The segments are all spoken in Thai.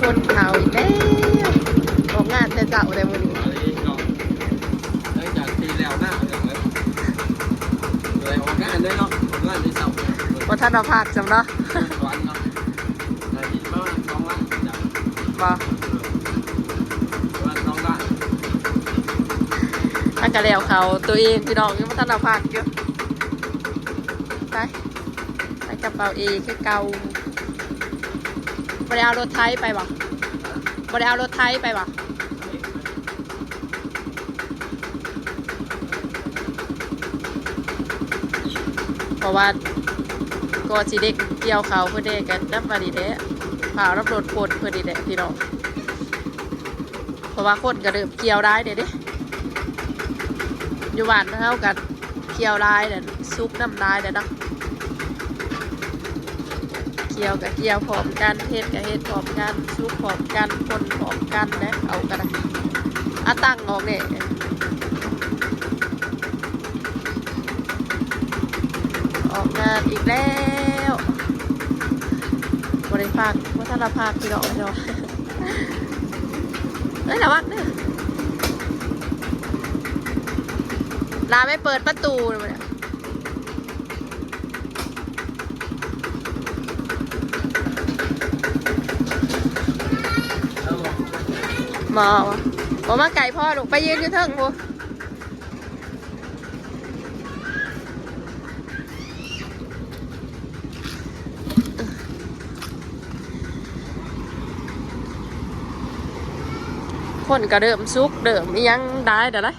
คนข่าวอีกแล้วออกงานแต่เจ้าแต่มื้อนี้หลังจากที่แล้วหน้าเลยออกงานได้เนาะออกงานได้เสาร์บ่ทันเอาพักจำเนาะวันเนาะได้ยินมา2 วันจับบ่วัน2 วันถ้าก็แล้วเขาตัวเองพี่น้องยังบ่ทันเอาพักอยู่ไปกระเป๋าเอคือเก่าบ่ได้เอารถไถไปบ่บ่ได้เอารถไถไปบ่เพราะว่าก็สิเด็กเกี่ยวเขาเพื่อเด็กกันนับมาดีเด้ผ่ารับรถโคตรเพื่อดีเด้พี่น้องเพราะว่าคนก็เริ่มเกี่ยวได้เด้อยู่บ้านเท่ากันเกี่ยวได้เด้ซุกน้ำได้เด้เนาะเกี่ยวกับเกี่ยวพร้อมกันเฮ็ดกับเฮ็ดพร้อมกันซุกพร้อมกันคนพร้อมกันนะเอากันนะตั้งออกเนี่ยออกงานอีกแล้วบริภาควัฒนภาคพี่น้องเนาะเฮ้ยระวังเด้อลาไม่เปิดประตูเลยมาวะผมมาไก่พ่อลูกไปยืนอยู่เทิงพูคนก็เดิมซุกเดิมยังได้เดี๋ยวนะ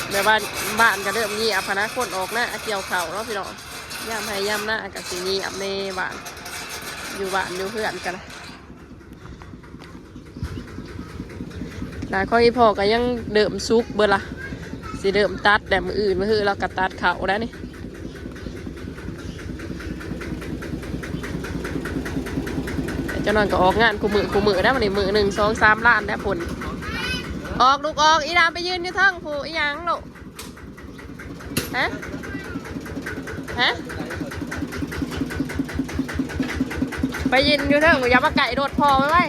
เดี๋ยวบ้านก็เดิมเงียบนะคนออกหน้าเกี่ยวเข่าเนาะพี่น้องย่ำให้ย่ำหน้ากับสีเงียบในบ้านอยู่บ้านอยู่เพื่อนกันหลายข้อที่พ่อก็ยังเดิมซุกเบอร์ละสิเดิมตัดแต่มืออื่นมือเราก็ตัดเข่าแล้วนี่เจ้าหน่อยก็ออกงานกูมือได้มาในมือ1 2 3 ล้านได้ผลออกลูกออกอีดามไปยืนอยู่เทิงผู้อีหยังลูกฮะไปยืนอยู่เทิงอย่ามาไก่โดดพอไว้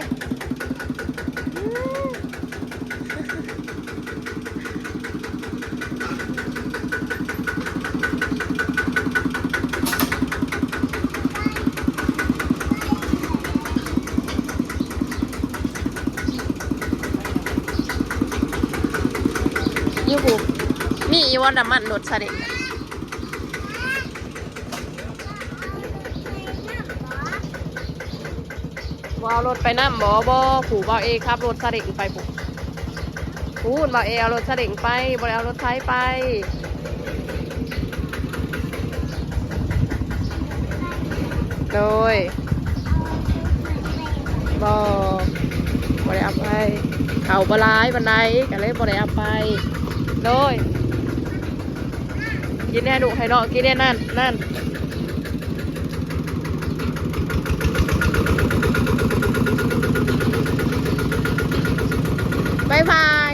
ยูหูมีอีวันน้ำมันรถซาเด็กว่าเอารถไปน้ำบ่ผูบ่าวเอครับรถซาเด็กไปผูบ่าวเอเอารถซาเด็กไปบ่เอารถไทยไปโดยบ่ได้เอาไปเขาบลายบันไดกันเลยบ่ได้เอาไปโดยกินแน่ดุให้ดอกกินแน่นั่นบายบาย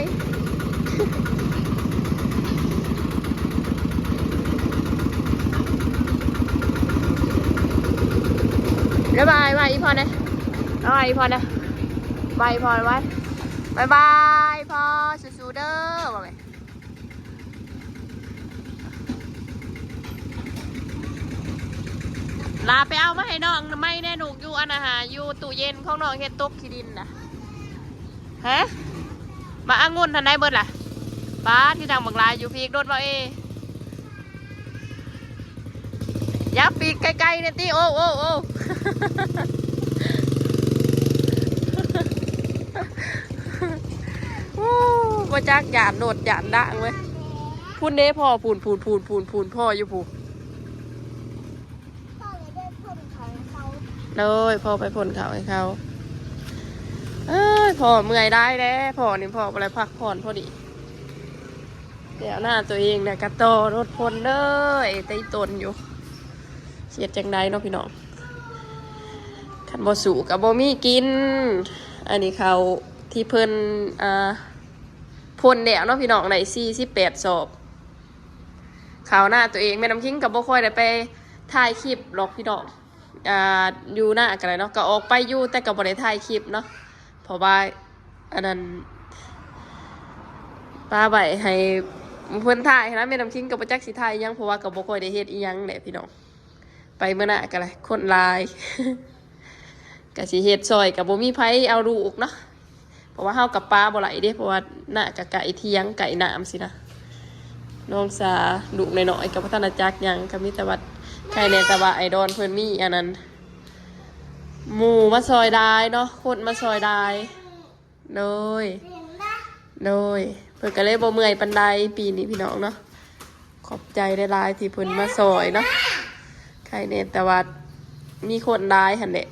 แล้วบายอีพอนะเอาอีพอนะบายพอไว้บายพอสู้ๆเด้อบอกเลยลาไปเอามาให้น้องไม่แน่หนุกอยู่อันอาหารอยู่ตู้เย็นของน้องเฮ็ดตุ๊กขี้ดินนะฮะมาองุ่นทันได้เบิดล่ะป้าที่ดังบังลายอยู่พีกโดนว่ายับปีกไกลๆเนี่ยตีโอ้ว่าจักหยาดโดดหยาดด่างเว้ยพูนเด้พ่อพูนพ่ออยู่พูเลยพ่อไปพ่นเขาให้เขาพ่อเมื่อยได้แล้วพ่อนี่พ่ออะไรพักผ่อนพอดีเดี๋ยวหน้าตัวเองเนี่ยกระโตรถพ่นเลยตีตนอยู่เสียดจังใดเนาะพี่น้องขันบ่สู่กับบ่มีกินอันนี้เขาที่เพิ่นพ่นแล้วเนาะพี่น้องใน48 ศพข่าวหน้าตัวเองแม่น้ำคิงกับบ่ค่อยได้ไปถ่ายคลิปหรอกพี่น้อง อยู่หน้ากันเลยเนาะก็ออกไปอยู่แต่ก็บ่ได้ถ่ายคลิปเนาะเพราะว่าอันนั้นป้าใบให้เพิ่นถ่ายนะแม่น้ำคิงกับประจักษ์สิถ่ายยังเพราะว่าก็บ่ค่อยได้เฮ็ดอีหยังแหละพี่น้องไปเมื่อหน้ากันเลยคนหลาย ก็สิเฮ็ดซอยก็บ่มีไผเอาลูกเนาะเพราะว่าเฮากับป้าบ่ไหลเด้เพราะว่าหน้าก็ไก่เที่ยงไก่น้ำสินะน้องสาลูกน้อยๆก็บ่ทันจักหยังก็มีแต่ว่าใครแน่แต่ว่าไอดอลเพิ่นมีอันนั้นหมู่มาซอยได้เนาะคนมาซอยได้โดยเพิ่นก็เลยบ่เมื่อยปานใดปีนี้พี่น้องเนาะขอบใจได้หลายที่เพิ่นมาซอยเนาะใครแน่แต่ว่ามีคนได้หั่นแหละ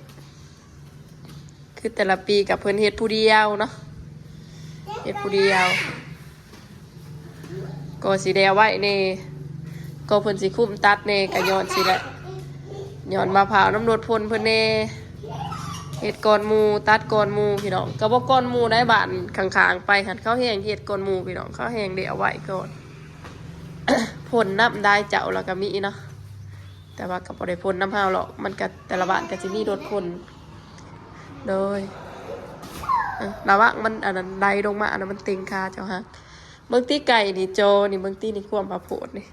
คือแต่ละปีกับเพิ่นเฮ็ดผู้เดียวเนาะเฮ็ดผู้เดียวก็สิได้เอาไว้เน่ก็เพิ่นสิคุ้มตัดเน่ก็ย้อนสิแหละย้อนมาพร้าวน้ำรดพ่นเพิ่นเน่เฮ็ดก้อนหมู่ตัดก้อนหมู่พี่น้องก็บ่ก้อนหมู่ได้บ้านข้างๆไปหั่นเขาแห้งเฮ็ดก้อนหมู่พี่น้องเขาแห้งได้เอาไว้ก่อน พ่นน้ำได้เจ้าแล้วก็มีเนาะแต่ว่าก็บ่ได้พ่นน้ำเฮาหรอกมันก็แต่ละบ้านก็สิมีรถพ่นโดยระวังมันอันนั้นไดลงมาอันนั้นมันเต็งคาเจ้าฮะเมืองตีไก่นี่โจนี่เมืองตีนี่ควมมาโผดนี่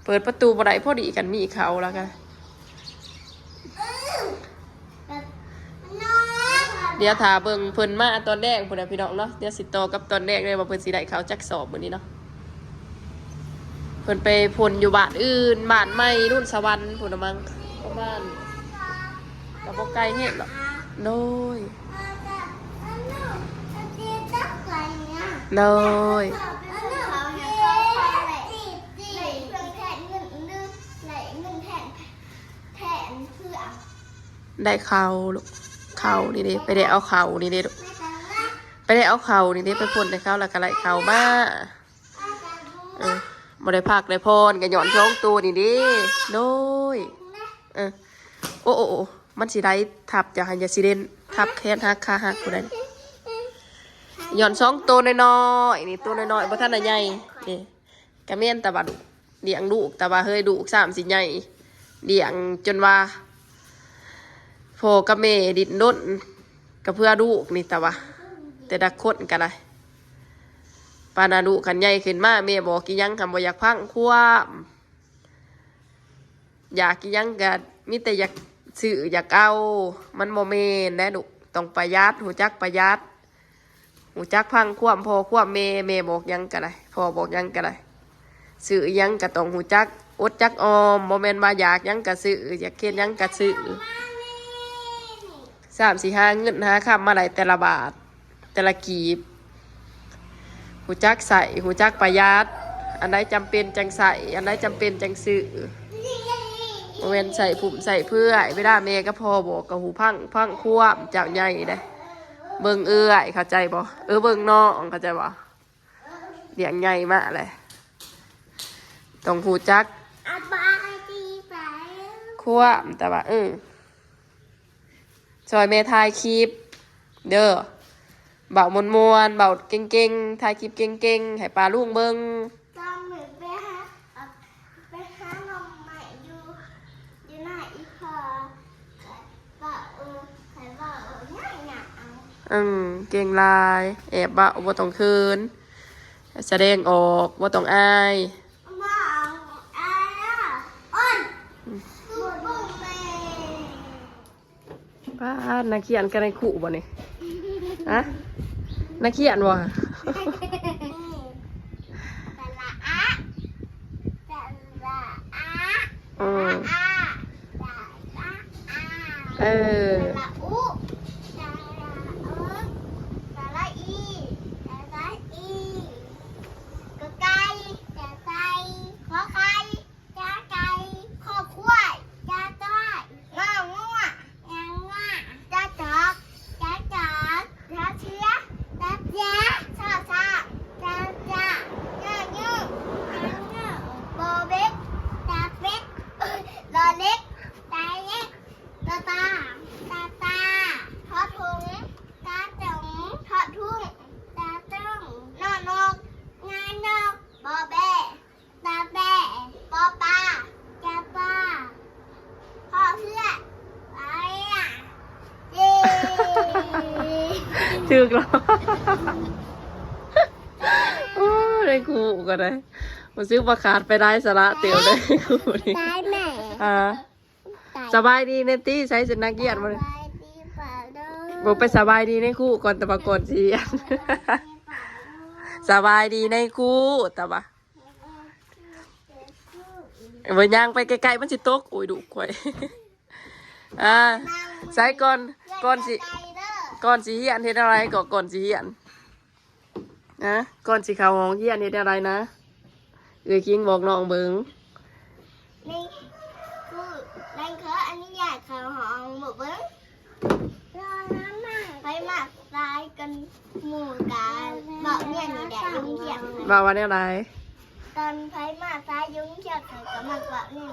เปิดประตูบ่ได้พอดีกันมีเขาแล้วกันเดี๋ยวถาเบิ่งเพิ่นมาตอนแรกพุ่นน่ะพี่น้องเนาะเดี๋ยวสิโตกับตอนแรกเลยว่าเพิ่นสิได้เขาจักสอบมื้อนี้เนาะเพิ่นไปพ่นอยู่บ้านอื่นบ้านใหม่รุ่นสวรรค์พุ่นน่ะมั้งประมาณก็บ่ไกลเฮ็ดหรอกโดยได้เขาลูกเขานี่เด้ไปได้เอาเขานี่เด้ลูกไปได้เอาเขานี่เด้ไปพ่นให้เขาแล้วก็ไล่เขามาบ่ได้พักได้พรก็ย้อนช่องตัวนี่เด้โดยโอ้มันสิได้ทับจะให้อย่าสิเด่นทับแขนหักขาหักผู้ใดย้อนช่องตัวน้อยๆนี่ตัวน้อยๆบ่ทันได้ใหญ่นี่ก็แม่นแต่ว่าเลี้ยงลูกแต่ว่าเฮ้ยลูก3สิใหญ่เลี้ยงจนว่าพ่อกับแม่ดิ้นรนก็เพื่อลูกนี่แต่ว่าแต่ละคนก็ได้ปานาลูกคันใหญ่ขึ้นมาแม่บอกกินยังคำบ่อยากพังความอยากกินยังก็มีแต่อยากซื้ออยากเอามันโมเมนต์นะลูกต้องประหยัดหูจักประหยัดหูจักพังความพ่อความแม่บอกยังก็ได้พ่อบอกยังก็ได้ซื้อยังก็ต้องหูจักอดจักออมโมเมนต์มาอยากยังก็ซื้ออยากเคียนยังก็ซื้อ3-4-5เงินหาคำมาไหลแต่ละบาทแต่ละกีบหูจักใส่หูจักประหยัดอันใดจำเป็นจังใส่อันใดจำเป็นจังซื้อโมเมนใส่ผุ่มใส่เพื่อไม่ได้เมก็พอบอกกับหูพังควบเจ้าใหญ่ได้เบิ่งเข้าใจบ่เบิ่งน้องเข้าใจบ่เลี้ยงใหญ่มากเลยต้องหูจักควบแต่ว่าซอยเมทายคลิปเด้อเบามวนเบาเก่งๆทายคลิปเก่งๆให้ปลาลุงเบิ่งตอนหนูไปหาลมใหม่อยู่หน้าอีพอง่ายเก่งลายแอบบ่บ่ต้องคืนแสดงออกบ่ต้องอายป้านักเขียนกันในขู่บ่นี่ฮะนักเขียนบ่เล็กตาเล็กตาตา ถึกแล้วโอ้ได้ครูก็ได้มาซื้อประคาดไปได้สาระเตียวได้ครูนี่ ตายแม่ สบายดีเนตี้ใช้เสนักเกียรติมาเลย ตายดีเปล่าเด้อ บอกไปสบายดีในครู่ก่อนแต่ปรากฏสิสบายดีในครู่แต่ว่าเวย่างไปไกลๆมันสิตกโอ้ยดุข่อยใส่ก่อนสิเฮียนเฮ็ดอะไรก่อนสิเฮียนนะก่อนสิเข้าห้องเฮียนเฮ็ดอะไรนะคิงบอกน้องเบิ่ง นี่คือแรงเขาอันนี้อยากเขาหองหมูเบิ้งรอน้ำมาไปหมักตายกันหมู่กันบอกเนี่ยนี่แดดยุ่งเขียด ว่าวันอะไร ตอนไปหมักตายยุ่งเขียดเขาก็หมักบอกนี่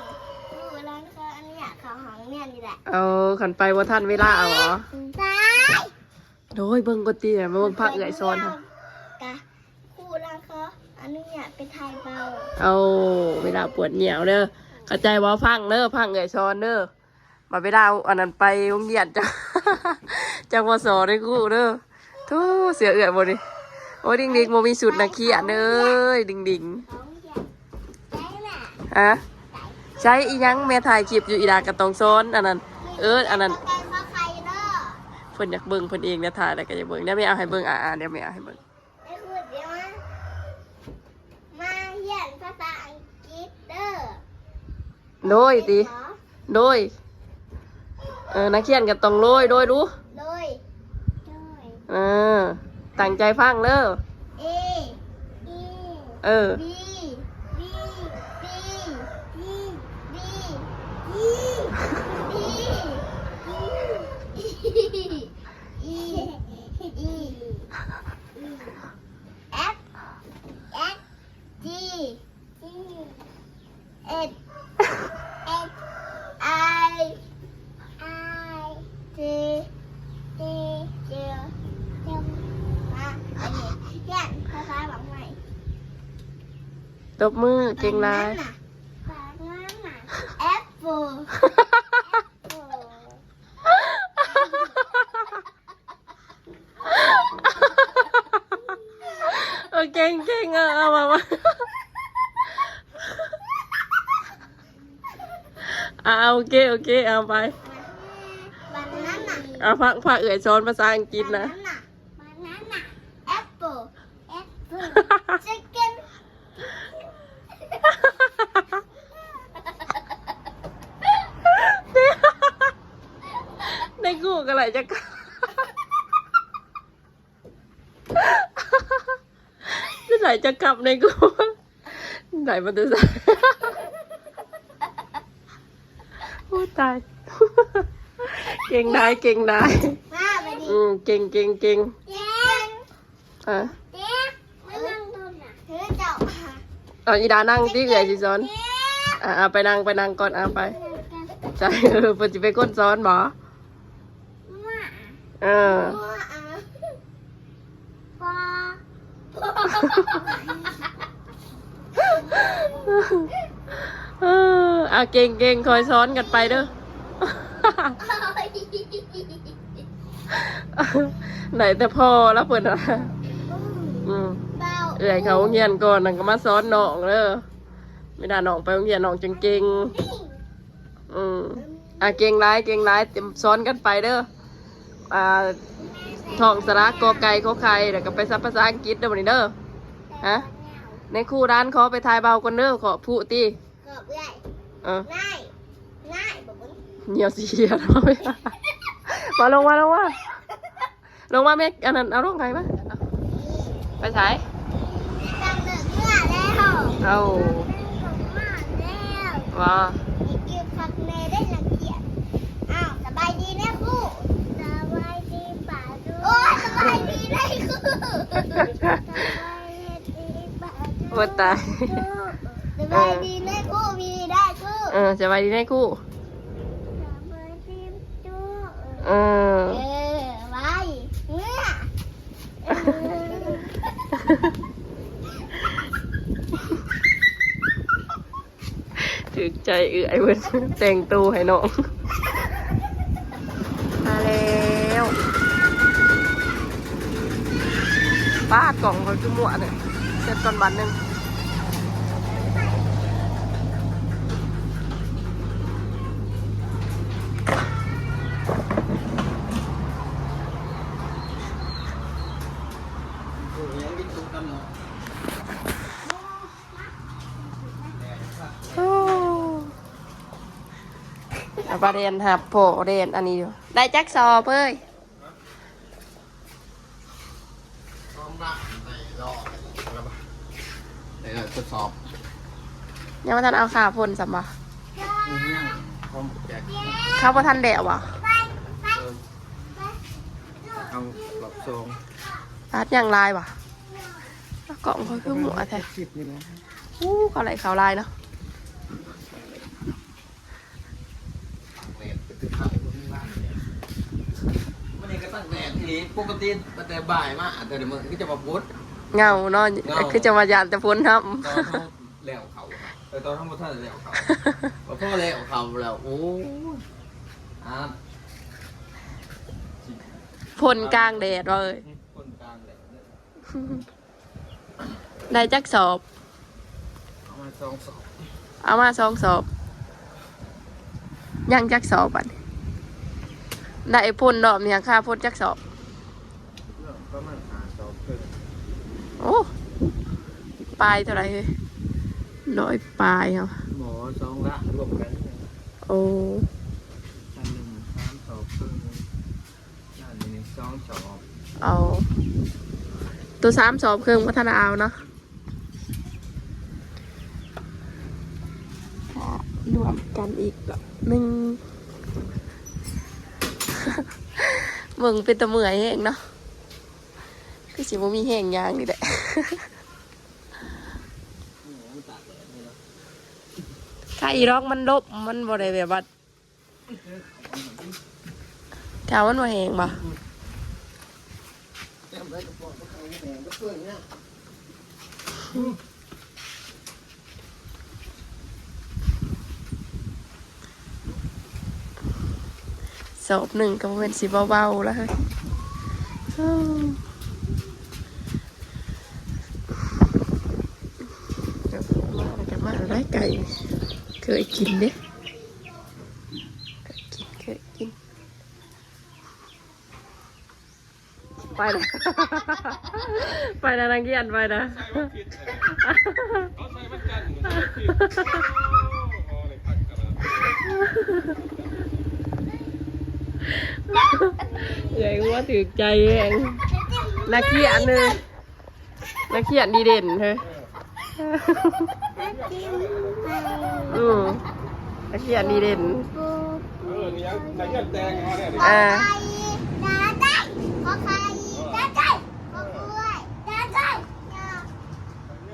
คือแรงเขาอันนี้อยากเขาหองเนี่ยนี่แหละ เอาขันไปว่าท่านเวลาเอาเหรอ ตาย โดยเบิ่งกตีมาเบิ่งพักเอื่อยซ้อนค่ะ กะคู่แรงเขาอันนี้อยากไปไทยเบา เอาเวลาปวดเหนียวเด้อเข้าใจว่าพังเด้อพังเอื่อยซ้อนเด้อมาเวลาอันนั้นไปโรงเรียนจ้ะ จังหวะสอได้กูเด้อทูเสียเอื่อยบ่ดิโอ้ดิ่งดิ่งโมมีสุดนักเขียนเด้อดิ่งดิ่ง ของอยากใช่แม่ ฮะใช้อีหยังแม่ถ่ายคลิปอยู่อีดากระตองซ้อนอันนั้นอันนั้น แกงข้าวไข่เด้อ เพิ่นอยากเบิ่งเพิ่นเองเนี่ยถ่ายแล้วก็อยากเบิ่งเดี๋ยวไม่เอาให้เบิ่งเดี๋ยวไม่เอาให้เบิ่ง ไอ้พูดเดี๋ยวมาเรียนภาษาอังกฤษเด้อ โดยติโดยนักเขียนก็ต้องโดยดู โดย ตั้งใจฟังเด้อ A E เออ B B B B B E E E E F F G G H H I I J J J มาอันนี้เรียนภาษาหวังใหม่ ตบมือเก่งหลาย ฝากงานน่ะแอปเปิล เก่งเอามาโอเคเอาไป บานาน่ะ เอาพักเอื่อยซ้อนภาษาอังกฤษนะ บานาน่ะแอปเปิลชิคเก้น ในกูก็เลยจะกลับไหนจะกลับในกูไหนมันจะใส่โอ้ตายเก่งได้ มาไปดิ เก่ง เจ๊ อ่ะ เจ๊มานั่งตรงน่ะเธอเจ้า เอาอีดานั่งที่เอื่อยสิซ้อนไปนั่งก่อนไปใช่เพิ่นจะไปก้นซ้อนหมอ มา พอ เก่งคอยซ้อนกันไปเด้อ ไหนแต่พ่อแล้วเพิ่นอ่ะ เบา เอื่อยเขาเงียนก่อนนั่นก็มาซ้อนน้องเด้อไม่ได้น้องไปโรงเรียนน้องจังเก่งเก่งร้ายเต็มซ้อนกันไปเด้อท่องสระกอไก่ขอไข่แล้วก็ไปซับภาษาอังกฤษเด้อวันนี้เด้อฮะในครูร้านขอไปทายเบากันเด้อขอผู้ตี เกือบเลย ง่ายบอกว่า เหี่ยวสีเหี่ยวมาลงมาแม่อันนั้นเอาลงไงมั้ยไปใช้ จำเนิดเมื่อแล้ว เอา มาแล้ว ว่า อีกยืนพักเนได้ละเกียดอ้าวสบายดีนะครูสบายดีป่าดูโอ้ยสบายดีได้ครูสบายดีป่าดู ว่าตาย สบายดีนะครูมีได้ครู สบายดีในครู สบายดีจู ไว้เมื่อ ถึกใจเอื่อยเว้ยแต่งตัวให้น้องมาแล้ว ป้ากล่องเขาคือหมวดเนี่ยเสร็จก่อนบันหนึ่งประเด็นครับโผเรียนอันนี้อยู่ได้จักซอเพ้ย เดี๋ยวทดสอบ ยังว่าท่านเอาขาพ่นสัมบ่ พร้อมแจก เขาว่าท่านแดดวะ เอาหลบทรง รัดยังลายวะแล้วกล่องเขาคือหมูแท้ สิบนี่นะ เขาไหลขาวลายเนาะ วันนี้ก็ตั้งแต่ทีปกติตั้งแต่บ่ายมาแต่เดี๋ยวมันก็จะมาพุธ เงาเนาะคือจะมายานจะพ้นครับ ตอนเขาแล้วเขาตอนทั้งหมดท่านแล้วเขาพอพ่อแล้วเขาแล้วโอ้อ่ะ พ้นกลางแดดเลย คนกลางเลย ได้จักสอบ เอามาสองสอบ เอามา2 สอบยังจักสอบอันได้พ้นดอกเนี่ยค่าพ้นจักสอบ ประมาณ5 สอบครึ่ง โอ้ปลายเท่าไหร่เลย100ปลายครับ หมอ2 ละรวมกัน โอ้ อันหนึ่ง3 สอบครึ่งอันนี้2 สอบ เอาตัว3 สอบครึ่งพัฒนาเอาเนาะรวมกันอีกแบบ1 มึงเป็นตะเมื่อยแห้งเนาะคือสิบ่มีแห้งยางนี่แหละ ไข่ร้องมันลบมันบ่ได้แบบว่าถามมันว่าแห้งบ่สอบหนึ่งก็เป็นสิเบาๆแล้วเฮ้ยมาได้ไก่เคยกินเด้เคยกินไปนะ ไปนะนักเรียนไปนะใหญ่ว่าถือใจเองนักเขียนเลยนักเขียนดีเด่นเฮ้ยนักเขียนดีเด่นนี่นักเขียนแตงมาเนี่ย อ่า ขอไข่ขอไข่ขอกล้วย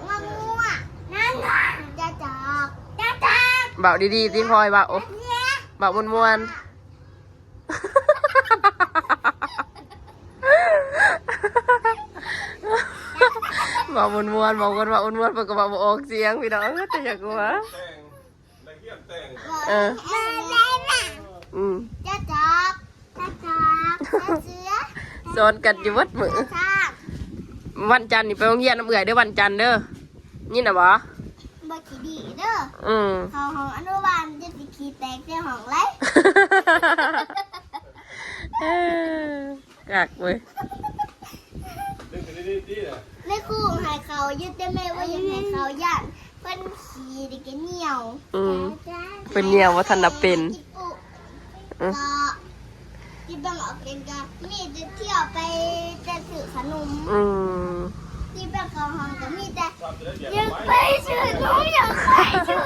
ของัวนั่นจะจอก เบาดีๆที่คอยเบาเบามวนๆบอกมวนๆบอกคนว่าอ้วนๆเปิดกระเป๋าออกเสียงพี่น้องแต่อยากว่าจะจอกเสือ สอนกันอยู่วัดมือวันจันทร์นี่ไปโรงเรียนน้ำเอื่อยเด้อวันจันทร์เด้อนี่นะบ่บ่ขี้ดีเด้อเขาห้องอนุบาลจะสิขี้แตกในห้องไร กักเว้ย ในคู่ให้เขายึดได้ไหมว่ายังให้เขาย่านเพิ่นขี้ดิแกเหนียว เป็นเนี่ยว่าทันนับเป็นก็ที่บางออกเองก็มีจะเที่ยวไปจะซื้อขนมที่บางเขาห้องก็มีแต่ยังไปซื้อขนมยังไปซื้อ